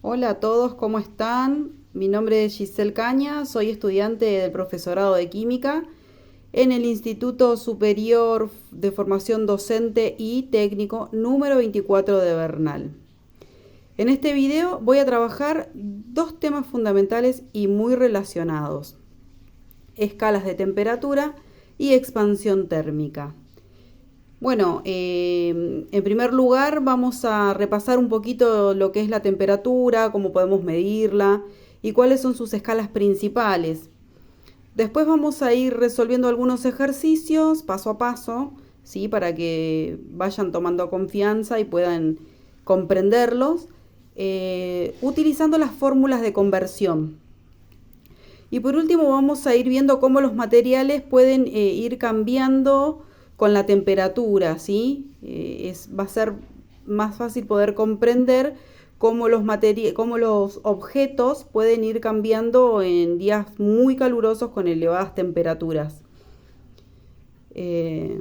Hola a todos, ¿cómo están? Mi nombre es Giselle Caña, soy estudiante del profesorado de Química en el Instituto Superior de Formación Docente y Técnico número 24 de Bernal. En este video voy a trabajar dos temas fundamentales y muy relacionados: escalas de temperatura y expansión térmica. Bueno, en primer lugar vamos a repasar un poquito lo que es la temperatura, cómo podemos medirla y cuáles son sus escalas principales. Después vamos a ir resolviendo algunos ejercicios paso a paso, ¿sí? Para que vayan tomando confianza y puedan comprenderlos, utilizando las fórmulas de conversión. Y por último vamos a ir viendo cómo los materiales pueden ir cambiando con la temperatura, ¿sí? Va a ser más fácil poder comprender cómo cómo los objetos pueden ir cambiando en días muy calurosos con elevadas temperaturas. Eh,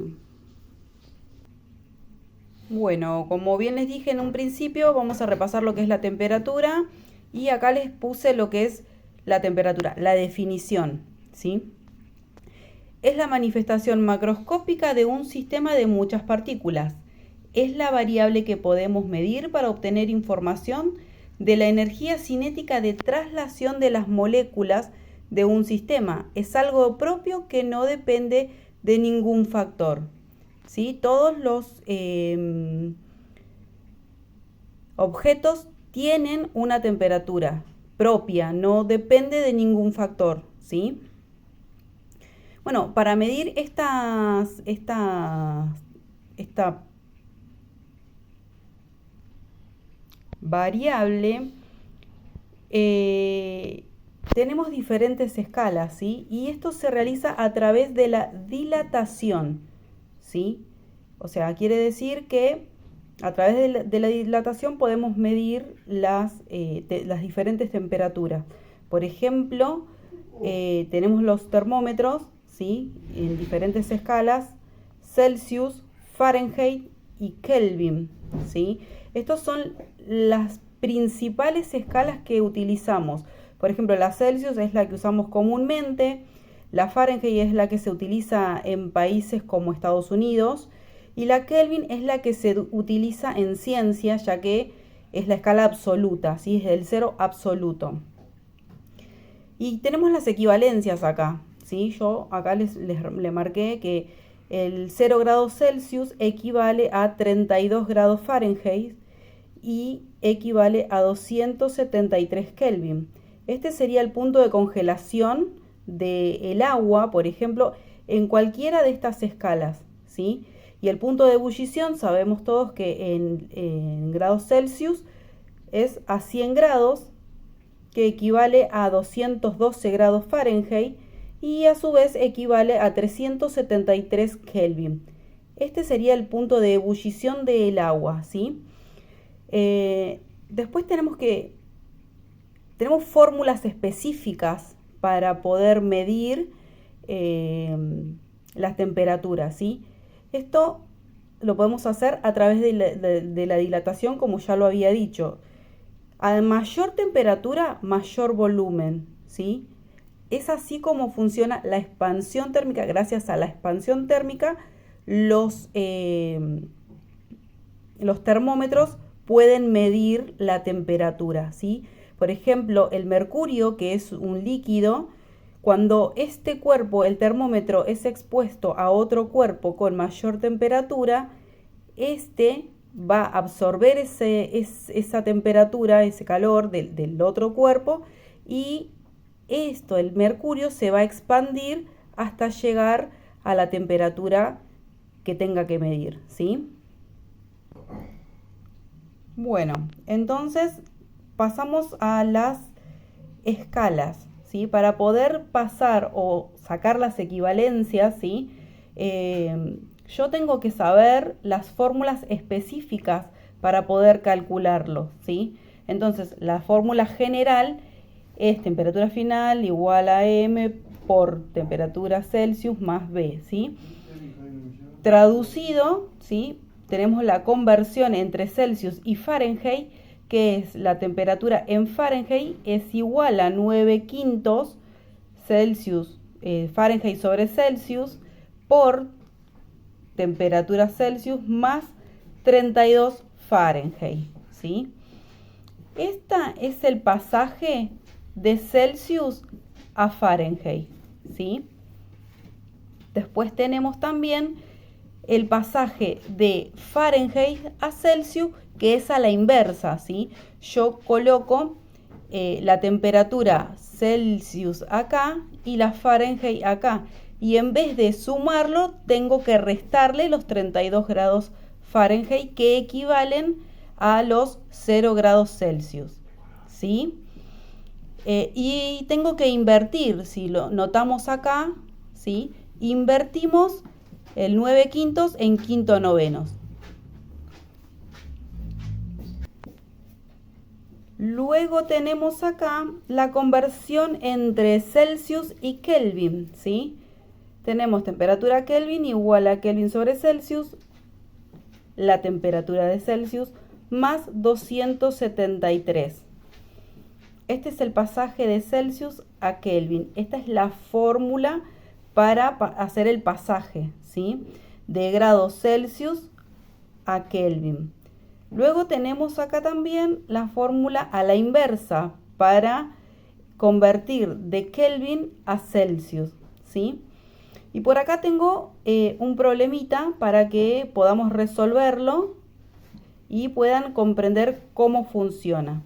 bueno, como bien les dije en un principio, vamos a repasar lo que es la temperatura y acá les puse lo que es la temperatura, la definición, ¿sí? Es la manifestación macroscópica de un sistema de muchas partículas. Es la variable que podemos medir para obtener información de la energía cinética de traslación de las moléculas de un sistema. Es algo propio que no depende de ningún factor. ¿Sí? Todos los objetos tienen una temperatura propia, no depende de ningún factor, ¿sí? Bueno, para medir esta variable, tenemos diferentes escalas, ¿sí? Y esto se realiza a través de la dilatación, ¿sí? O sea, quiere decir que a través de la dilatación podemos medir las diferentes temperaturas. Por ejemplo, tenemos los termómetros, ¿sí? En diferentes escalas: Celsius, Fahrenheit y Kelvin, ¿sí? Estas son las principales escalas que utilizamos. Por ejemplo, la Celsius es la que usamos comúnmente, la Fahrenheit es la que se utiliza en países como Estados Unidos y la Kelvin es la que se utiliza en ciencia, ya que es la escala absoluta, ¿sí? Es el cero absoluto. Y tenemos las equivalencias acá, ¿sí? Yo acá le marqué que el 0 grados Celsius equivale a 32 grados Fahrenheit y equivale a 273 Kelvin. Este sería el punto de congelación del agua, por ejemplo, en cualquiera de estas escalas, ¿sí? Y el punto de ebullición, sabemos todos que en grados Celsius es a 100 grados, que equivale a 212 grados Fahrenheit y a su vez equivale a 373 Kelvin. Este sería el punto de ebullición del agua, ¿sí? Después tenemos fórmulas específicas para poder medir las temperaturas, ¿sí? Esto lo podemos hacer a través de la dilatación, como ya lo había dicho. A mayor temperatura, mayor volumen, ¿sí? Es así como funciona la expansión térmica. Gracias a la expansión térmica, los termómetros pueden medir la temperatura, ¿sí? Por ejemplo, el mercurio, que es un líquido, cuando este cuerpo, el termómetro, es expuesto a otro cuerpo con mayor temperatura, este va a absorber esa temperatura, ese calor del otro cuerpo, y el mercurio se va a expandir hasta llegar a la temperatura que tenga que medir, ¿sí? Bueno, entonces pasamos a las escalas, ¿sí? Para poder pasar o sacar las equivalencias, ¿sí? Yo tengo que saber las fórmulas específicas para poder calcularlo, ¿sí? Entonces, la fórmula general es temperatura final igual a M por temperatura Celsius más B, ¿sí? Traducido, ¿sí? Tenemos la conversión entre Celsius y Fahrenheit, que es la temperatura en Fahrenheit, es igual a 9 quintos Celsius, Fahrenheit sobre Celsius, por temperatura Celsius más 32 Fahrenheit, ¿sí? Este es el pasaje de Celsius a Fahrenheit, ¿sí? Después tenemos también el pasaje de Fahrenheit a Celsius, que es a la inversa, ¿sí? Yo coloco la temperatura Celsius acá y la Fahrenheit acá. Y en vez de sumarlo, tengo que restarle los 32 grados Fahrenheit, que equivalen a los 0 grados Celsius, ¿sí? Y tengo que invertir, si lo notamos acá, ¿sí? Invertimos el 9 quintos en quinto novenos. Luego tenemos acá la conversión entre Celsius y Kelvin, ¿sí? Tenemos temperatura Kelvin igual a Kelvin sobre Celsius, la temperatura de Celsius, más 273. Este es el pasaje de Celsius a Kelvin. Esta es la fórmula para hacer el pasaje, ¿sí? De grados Celsius a Kelvin. Luego tenemos acá también la fórmula a la inversa para convertir de Kelvin a Celsius, ¿sí? Y por acá tengo un problemita para que podamos resolverlo y puedan comprender cómo funciona.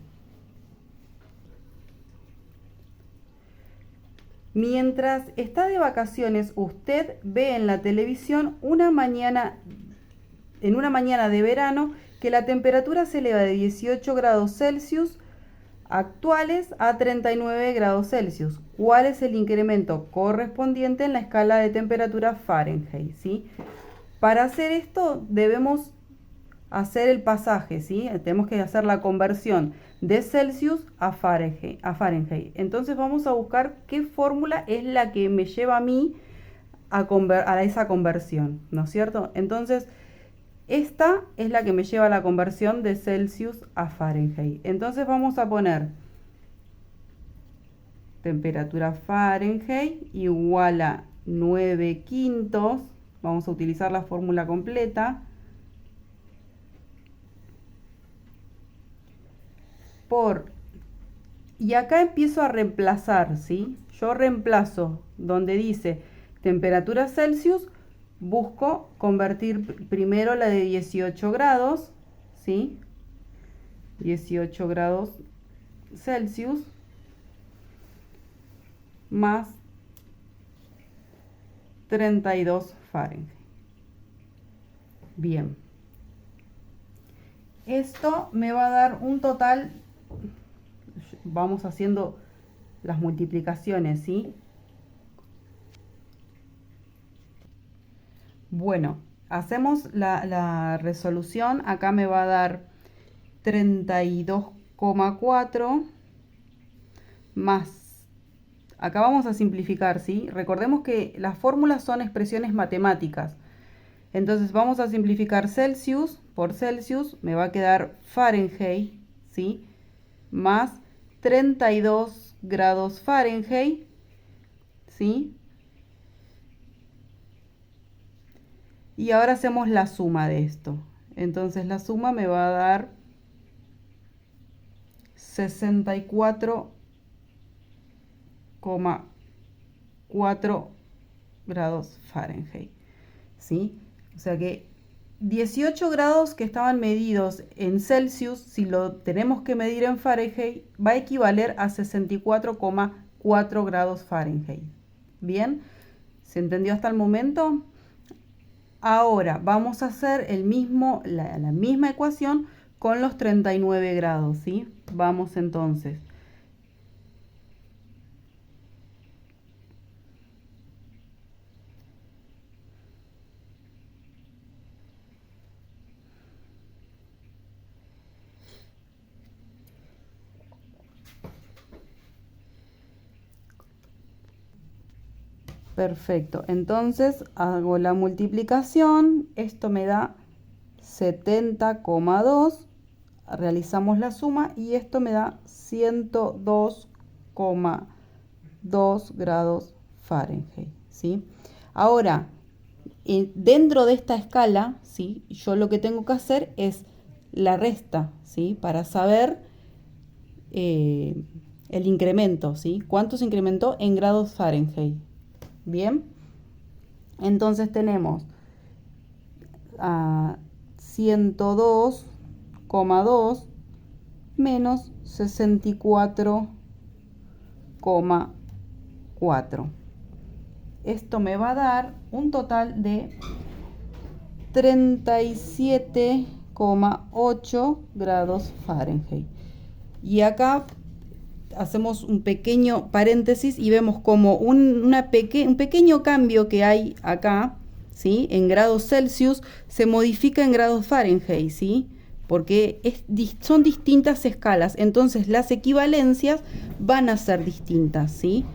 Mientras está de vacaciones, usted ve en la televisión en una mañana de verano que la temperatura se eleva de 18 grados Celsius actuales a 39 grados Celsius. ¿Cuál es el incremento correspondiente en la escala de temperatura Fahrenheit? ¿Sí? Para hacer esto debemos hacer el pasaje, ¿sí? Tenemos que hacer la conversión de Celsius a Fahrenheit. Entonces vamos a buscar qué fórmula es la que me lleva a mí a esa conversión, ¿no es cierto? Entonces, esta es la que me lleva a la conversión de Celsius a Fahrenheit. Entonces vamos a poner temperatura Fahrenheit igual a 9 quintos. Vamos a utilizar la fórmula completa. Y acá empiezo a reemplazar, ¿sí? Yo reemplazo donde dice temperatura Celsius, busco convertir primero la de 18 grados, ¿sí? 18 grados Celsius más 32 Fahrenheit. Bien. Esto me va a dar un total, vamos haciendo las multiplicaciones, ¿sí? Bueno, hacemos la resolución. Acá me va a dar 32,4 más, acá vamos a simplificar, ¿sí? Recordemos que las fórmulas son expresiones matemáticas. Entonces vamos a simplificar Celsius por Celsius, me va a quedar Fahrenheit, ¿sí? Más 32 grados Fahrenheit, ¿sí? Y ahora hacemos la suma de esto. Entonces la suma me va a dar 64,4 grados Fahrenheit, ¿sí? O sea que 18 grados que estaban medidos en Celsius, si lo tenemos que medir en Fahrenheit, va a equivaler a 64,4 grados Fahrenheit. ¿Bien? ¿Se entendió hasta el momento? Ahora vamos a hacer la misma ecuación con los 39 grados, ¿sí? Vamos entonces. Perfecto, entonces hago la multiplicación, esto me da 70,2, realizamos la suma y esto me da 102,2 grados Fahrenheit, ¿sí? Ahora, dentro de esta escala, ¿sí? Yo lo que tengo que hacer es la resta, ¿sí? Para saber el incremento, ¿sí? ¿Cuánto se incrementó en grados Fahrenheit? Bien, entonces tenemos a 102,2 menos 64,4. Esto me va a dar un total de 37,8 grados Fahrenheit. Y acá hacemos un pequeño paréntesis y vemos como un pequeño cambio que hay acá, ¿sí? En grados Celsius se modifica en grados Fahrenheit, ¿sí? Porque son distintas escalas, entonces las equivalencias van a ser distintas, ¿sí?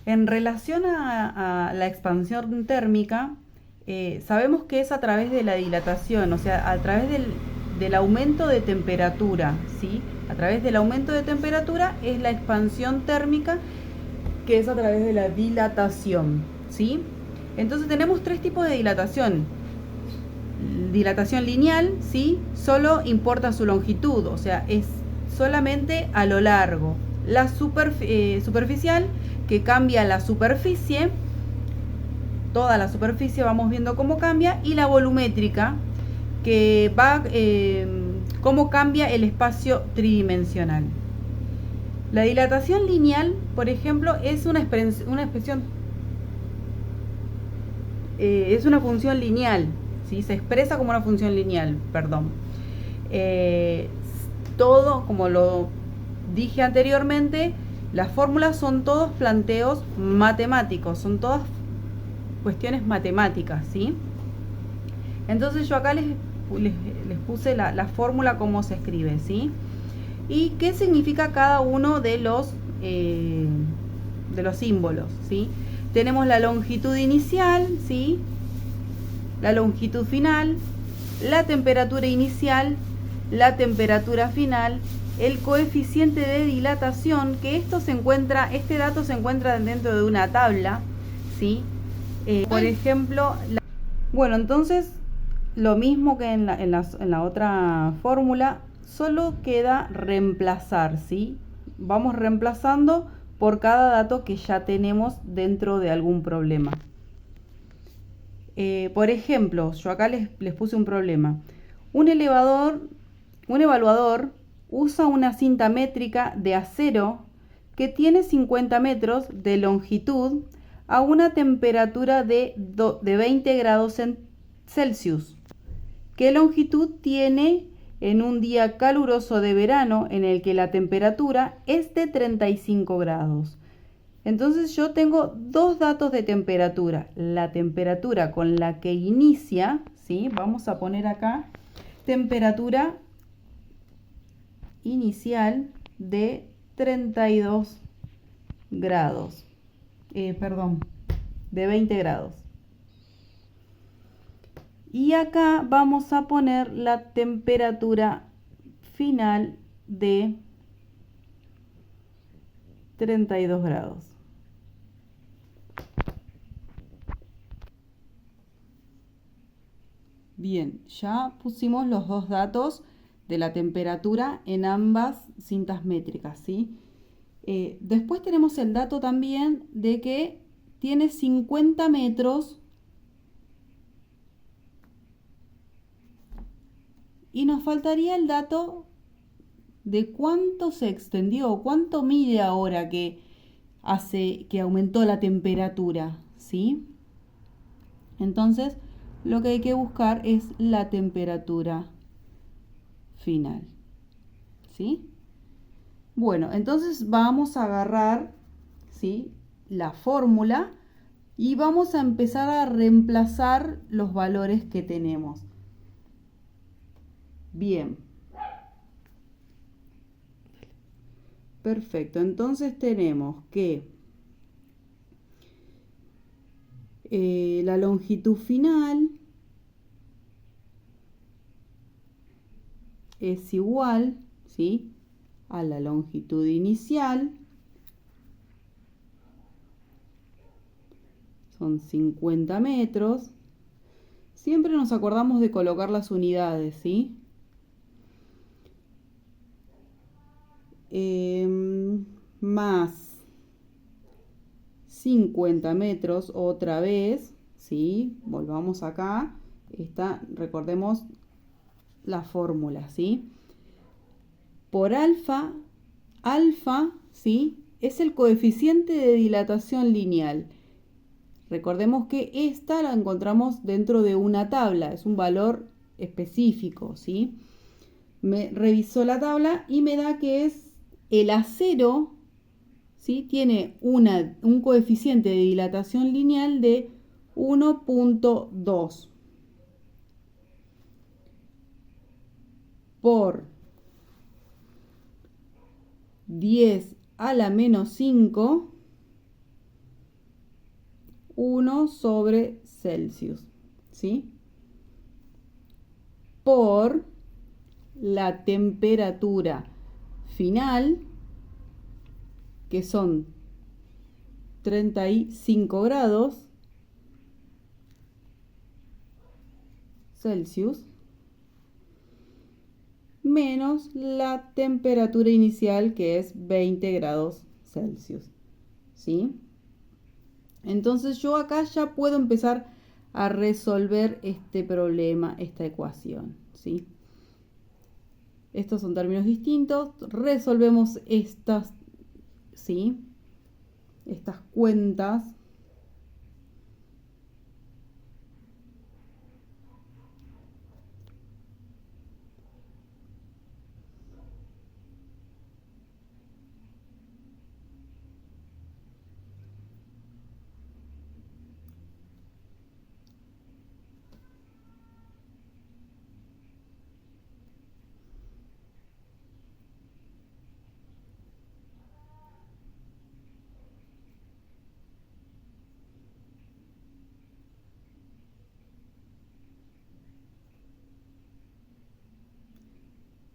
En relación a la expansión térmica, sabemos que es a través de la dilatación, o sea, a través del aumento de temperatura, ¿sí? A través del aumento de temperatura es la expansión térmica, que es a través de la dilatación, ¿sí? Entonces tenemos tres tipos de dilatación. Dilatación lineal, ¿sí? Solo importa su longitud, o sea, es solamente a lo largo. La superficial, que cambia la superficie, toda la superficie vamos viendo cómo cambia, y la volumétrica, que va cómo cambia el espacio tridimensional. La dilatación lineal, por ejemplo, es una expresión, es una función lineal, ¿sí? Se expresa como una función lineal, perdón. Todo, como lo dije anteriormente, las fórmulas son todos planteos matemáticos, son todas cuestiones matemáticas, ¿sí? Entonces yo acá les puse la fórmula como se escribe, ¿sí? Y qué significa cada uno de los símbolos, ¿sí? Tenemos la longitud inicial, ¿sí? La longitud final, la temperatura inicial, la temperatura final, el coeficiente de dilatación, que este dato se encuentra dentro de una tabla, ¿sí? Por ejemplo, bueno, entonces lo mismo que en la otra fórmula, solo queda reemplazar, ¿sí? Vamos reemplazando por cada dato que ya tenemos dentro de algún problema. Por ejemplo, yo acá les puse un problema. Un evaluador usa una cinta métrica de acero que tiene 50 metros de longitud a una temperatura de 20 grados Celsius. ¿Qué longitud tiene en un día caluroso de verano en el que la temperatura es de 35 grados? Entonces yo tengo dos datos de temperatura. La temperatura con la que inicia, ¿sí? Vamos a poner acá temperatura inicial de 32 grados. De 20 grados. Y acá vamos a poner la temperatura final de 32 grados. Bien, ya pusimos los dos datos de la temperatura en ambas cintas métricas, ¿sí? Después tenemos el dato también de que tiene 50 metros y nos faltaría el dato de cuánto se extendió, cuánto mide ahora que aumentó la temperatura, ¿sí? Entonces, lo que hay que buscar es la temperatura final, ¿sí? Bueno, entonces vamos a agarrar, ¿sí?, la fórmula y vamos a empezar a reemplazar los valores que tenemos. Bien. Perfecto, entonces tenemos que la longitud final es igual, ¿sí?, a la longitud inicial. Son 50 metros. Siempre nos acordamos de colocar las unidades, ¿sí? Más 50 metros otra vez, ¿sí? Volvamos acá. Recordemos la fórmula, ¿sí? Por alfa, ¿sí?, es el coeficiente de dilatación lineal. Recordemos que esta la encontramos dentro de una tabla, es un valor específico, ¿sí? Me revisó la tabla y me da que es el acero, ¿sí?, tiene un coeficiente de dilatación lineal de 1.2 por 10 a la menos 5, 1 sobre Celsius, ¿sí?, por la temperatura final, que son 35 grados Celsius, menos la temperatura inicial, que es 20 grados Celsius, ¿sí? Entonces yo acá ya puedo empezar a resolver este problema, esta ecuación, ¿sí? Estos son términos distintos. Resolvemos estas, ¿sí?, estas cuentas.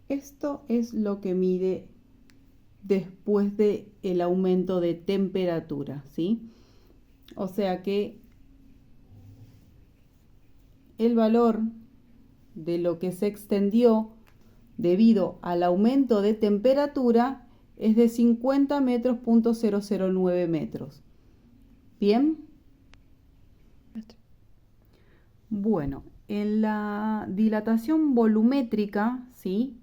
Esto es lo que mide después del aumento de temperatura, ¿sí? O sea que el valor de lo que se extendió debido al aumento de temperatura es de 50 metros, 009 metros. ¿Bien? Bueno, en la dilatación volumétrica, ¿sí?,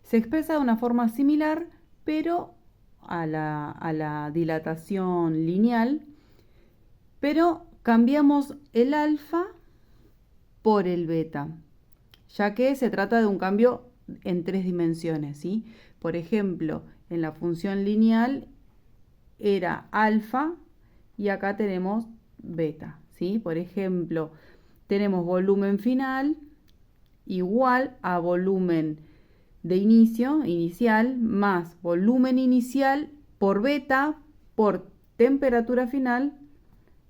se expresa de una forma similar, pero a la dilatación lineal, pero cambiamos el alfa por el beta, ya que se trata de un cambio en 3 dimensiones, ¿sí? Por ejemplo, en la función lineal era alfa y acá tenemos beta, ¿sí? Por ejemplo, tenemos volumen final igual a volumen de inicial, más volumen inicial por beta por temperatura final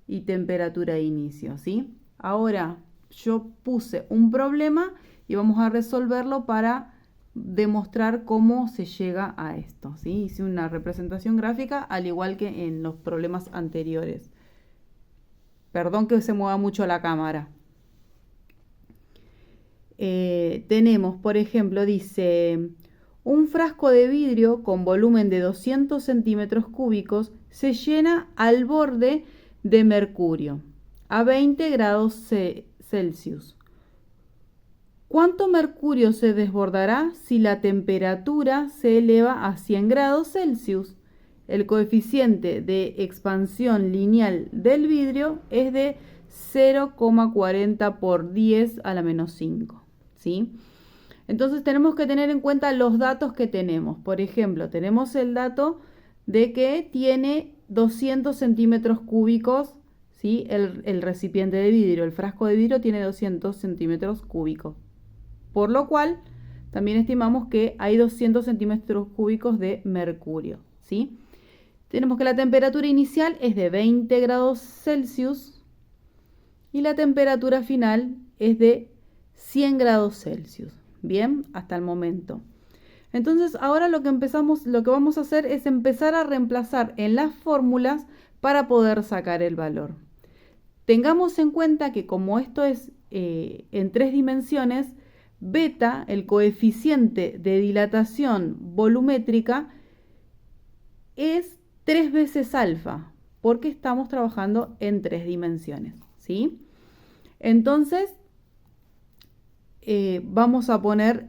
y temperatura de inicio, ¿sí? Ahora yo puse un problema y vamos a resolverlo para demostrar cómo se llega a esto, ¿sí? Hice una representación gráfica al igual que en los problemas anteriores. Perdón que se mueva mucho la cámara. Tenemos, por ejemplo, dice, un frasco de vidrio con volumen de 200 centímetros cúbicos se llena al borde de mercurio a 20 grados Celsius. ¿Cuánto mercurio se desbordará si la temperatura se eleva a 100 grados Celsius? El coeficiente de expansión lineal del vidrio es de 0,40 por 10 a la menos 5. ¿Sí? Entonces tenemos que tener en cuenta los datos que tenemos. Por ejemplo, tenemos el dato de que tiene 200 centímetros cúbicos, ¿sí?, el recipiente de vidrio. El frasco de vidrio tiene 200 centímetros cúbicos. Por lo cual, también estimamos que hay 200 centímetros cúbicos de mercurio, ¿sí? Tenemos que la temperatura inicial es de 20 grados Celsius y la temperatura final es de 100 grados Celsius, Bien, hasta el momento. Entonces, ahora lo que vamos a hacer es empezar a reemplazar en las fórmulas para poder sacar el valor. Tengamos en cuenta que como esto es en 3 dimensiones, beta, el coeficiente de dilatación volumétrica, es 3 veces alfa, porque estamos trabajando en 3 dimensiones, ¿sí? Entonces, vamos a poner,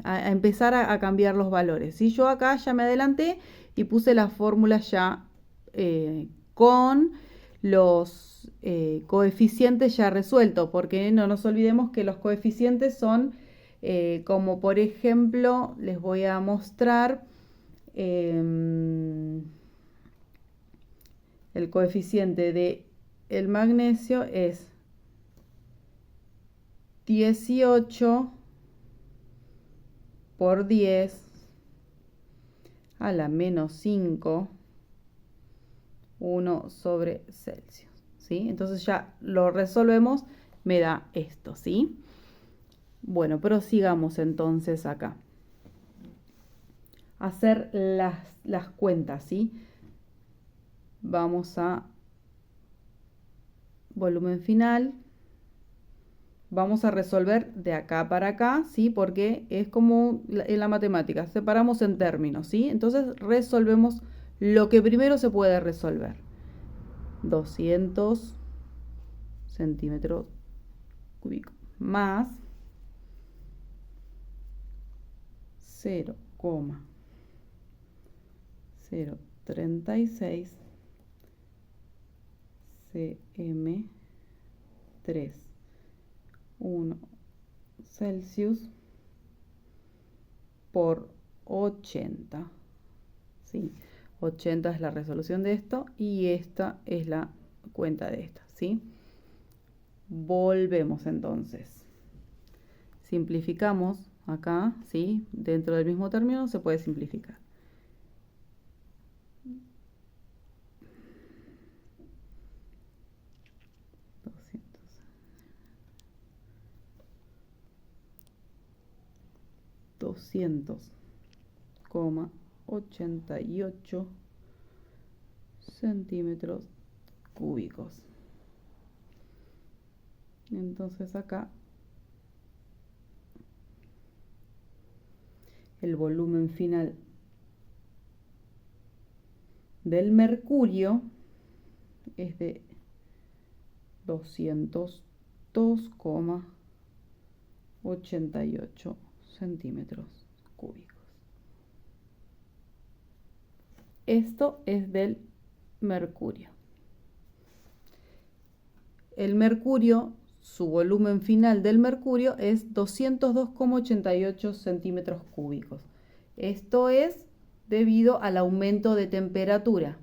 a empezar a cambiar los valores. ¿Sí? Yo acá ya me adelanté y puse las fórmulas ya con los coeficientes ya resueltos, porque no nos olvidemos que los coeficientes son, como por ejemplo, les voy a mostrar el coeficiente de el magnesio es 18 por 10 a la menos 5, 1 sobre Celsius, ¿sí? Entonces ya lo resolvemos, me da esto, ¿sí? Bueno, prosigamos entonces acá. Hacer las cuentas, ¿sí? Vamos a volumen final. Vamos a resolver de acá para acá, ¿sí? Porque es como en la matemática, separamos en términos, ¿sí? Entonces resolvemos lo que primero se puede resolver. 200 centímetros cúbicos más 0,036 cm3 1 Celsius por 80, ¿sí? 80 es la resolución de esto y esta es la cuenta de esta, ¿sí? Volvemos entonces. Simplificamos acá, ¿sí? Dentro del mismo término se puede simplificar. $200,88 centímetros cúbicos. Entonces acá el volumen final del mercurio es de 202,88 centímetros cúbicos. Esto es del mercurio. El mercurio, su volumen final del mercurio es 202,88 centímetros cúbicos. Esto es debido al aumento de temperatura,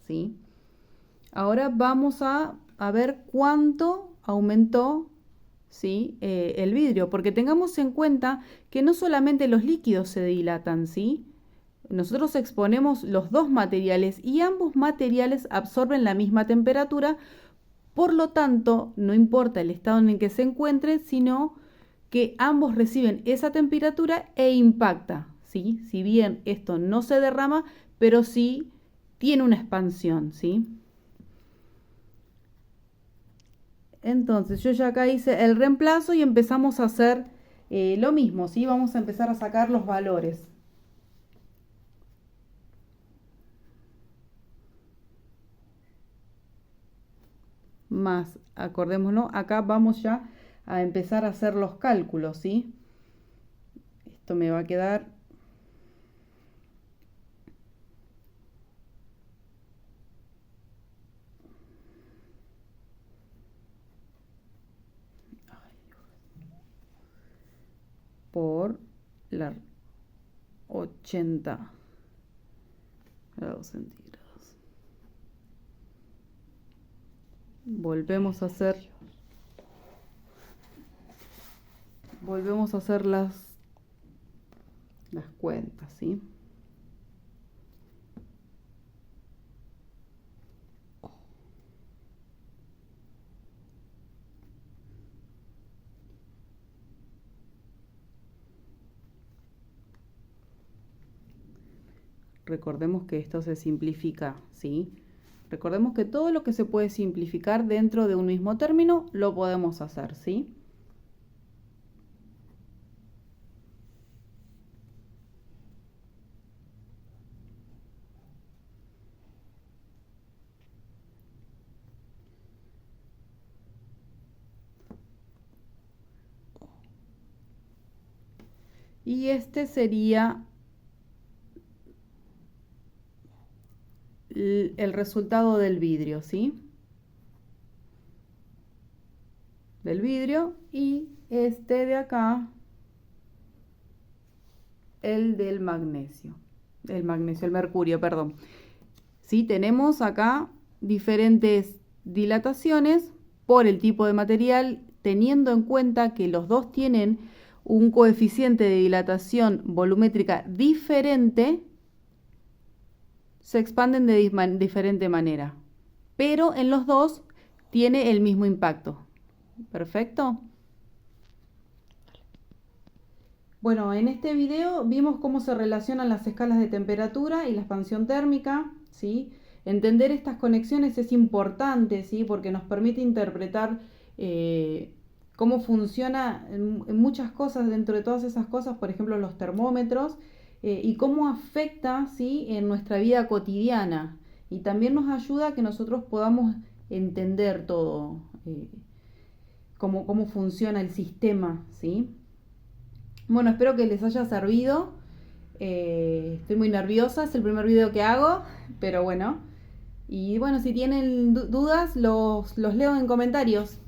¿sí? Ahora vamos a ver cuánto aumentó, ¿sí? El vidrio, porque tengamos en cuenta que no solamente los líquidos se dilatan, ¿sí? Nosotros exponemos los dos materiales y ambos materiales absorben la misma temperatura, por lo tanto, no importa el estado en el que se encuentren, sino que ambos reciben esa temperatura e impacta, ¿sí? Si bien esto no se derrama, pero sí tiene una expansión, ¿sí? Entonces, yo ya acá hice el reemplazo y empezamos a hacer lo mismo, ¿sí? Vamos a empezar a sacar los valores. Más, acordémonos, acá vamos ya a empezar a hacer los cálculos, ¿sí? Esto me va a quedar por la 80 grados centígrados. Volvemos a hacer las cuentas, ¿sí? recordemos que esto se simplifica, ¿sí? Recordemos que todo lo que se puede simplificar dentro de un mismo término lo podemos hacer, ¿sí? Y este sería el resultado del vidrio, ¿sí? Del vidrio, y este de acá, el del magnesio. El mercurio, perdón. ¿Sí? Tenemos acá diferentes dilataciones por el tipo de material, teniendo en cuenta que los dos tienen un coeficiente de dilatación volumétrica diferente, se expanden de diferente manera, pero en los dos tiene el mismo impacto. ¿Perfecto? Bueno, en este video vimos cómo se relacionan las escalas de temperatura y la expansión térmica, ¿sí? Entender estas conexiones es importante, ¿sí? Porque nos permite interpretar cómo funciona en muchas cosas, dentro de todas esas cosas, por ejemplo, los termómetros, y cómo afecta, ¿sí? En nuestra vida cotidiana. Y también nos ayuda a que nosotros podamos entender todo, cómo funciona el sistema, ¿sí? Bueno, espero que les haya servido. Estoy muy nerviosa, es el primer video que hago, pero bueno. Y bueno, si tienen dudas, los leo en comentarios.